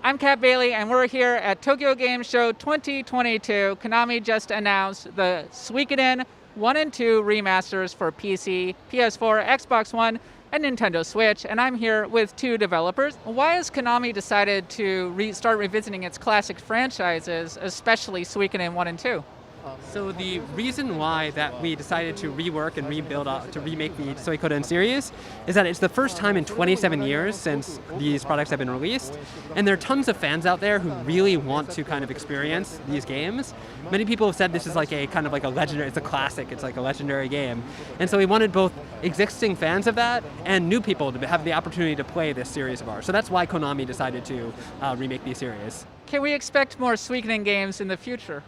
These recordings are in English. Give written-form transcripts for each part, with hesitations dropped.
I'm Kat Bailey, and we're here at Tokyo Game Show 2022. Konami just announced the Suikoden I and II remasters for PC, PS4, Xbox One, and Nintendo Switch, and I'm here with two developers. Why has Konami decided to start revisiting its classic franchises, especially Suikoden I and II? So the reason why that we decided to rework and rebuild to remake the Suikoden series is that it's the first time in 27 years since these products have been released, and there are tons of fans out there who really want to kind of experience these games. Many people have said this is like a kind of like a legendary, it's a classic, it's like a legendary game. And so we wanted both existing fans of that and new people to have the opportunity to play this series of ours. So that's why Konami decided to remake these series. Can we expect more Suikoden games in the future?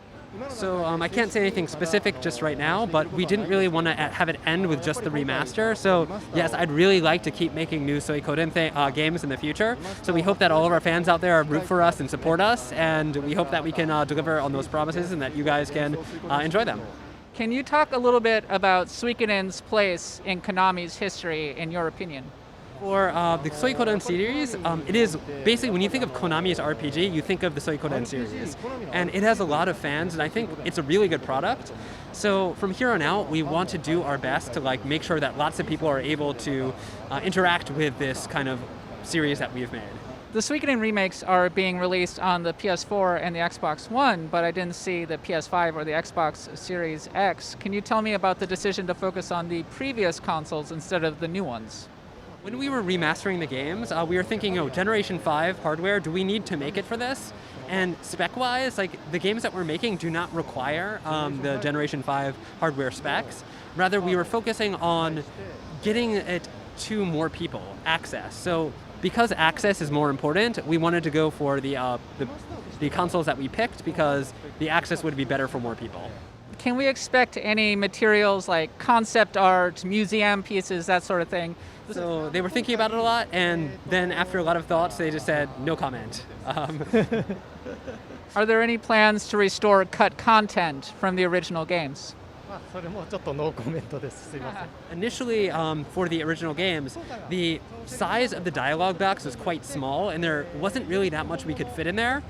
So I can't say anything specific just right now, but we didn't really want to have it end with just the remaster. So yes, I'd really like to keep making new Suikoden games in the future. So we hope that all of our fans out there root for us and support us, and we hope that we can deliver on those promises and that you guys can enjoy them. Can you talk a little bit about Suikoden's place in Konami's history, in your opinion? For the Suikoden series, it is basically, when you think of Konami's RPG, you think of the Suikoden series. And it has a lot of fans, and I think it's a really good product. So from here on out, we want to do our best to make sure that lots of people are able to interact with this kind of series that we've made. The Suikoden remakes are being released on the PS4 and the Xbox One, but I didn't see the PS5 or the Xbox Series X. Can you tell me about the decision to focus on the previous consoles instead of the new ones? When we were remastering the games, we were thinking, Generation 5 hardware, do we need to make it for this? And spec-wise, the games that we're making do not require the Generation 5 hardware specs. Rather, we were focusing on getting it to more people, access. So because access is more important, we wanted to go for the consoles that we picked because the access would be better for more people. Can we expect any materials like concept art, museum pieces, that sort of thing? So they were thinking about it a lot, and then after a lot of thoughts, they just said, no comment. Are there any plans to restore cut content from the original games? Initially, for the original games, the size of the dialogue box was quite small, and there wasn't really that much we could fit in there.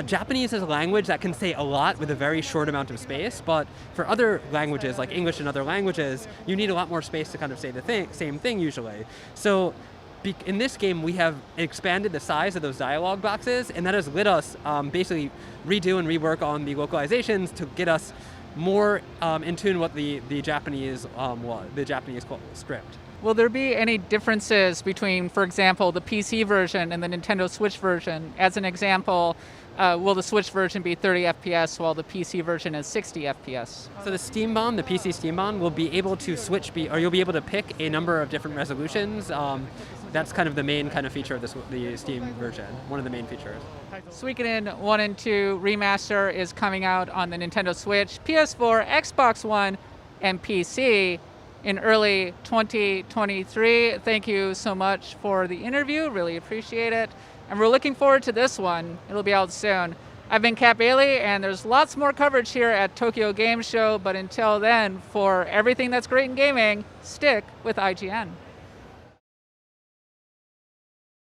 Japanese is a language that can say a lot with a very short amount of space, but for other languages, like English and other languages, you need a lot more space to kind of say the same thing usually. So in this game, we have expanded the size of those dialogue boxes, and that has let us basically redo and rework on the localizations to get us more in tune with the Japanese script. Will there be any differences between, for example, the PC version and the Nintendo Switch version? As an example, will the Switch version be 30 FPS while the PC version is 60 FPS? So the Steam Bomb, the PC Steam Bomb, will be able to you'll be able to pick a number of different resolutions. That's kind of the main kind of feature of the Steam version, one of the main features. Suikoden I and II Remaster is coming out on the Nintendo Switch, PS4, Xbox One, and PC in early 2023. Thank you so much for the interview, really appreciate it. And we're looking forward to this one. It'll be out soon. I've been Kat Bailey, and there's lots more coverage here at Tokyo Game Show, but until then, for everything that's great in gaming, stick with IGN.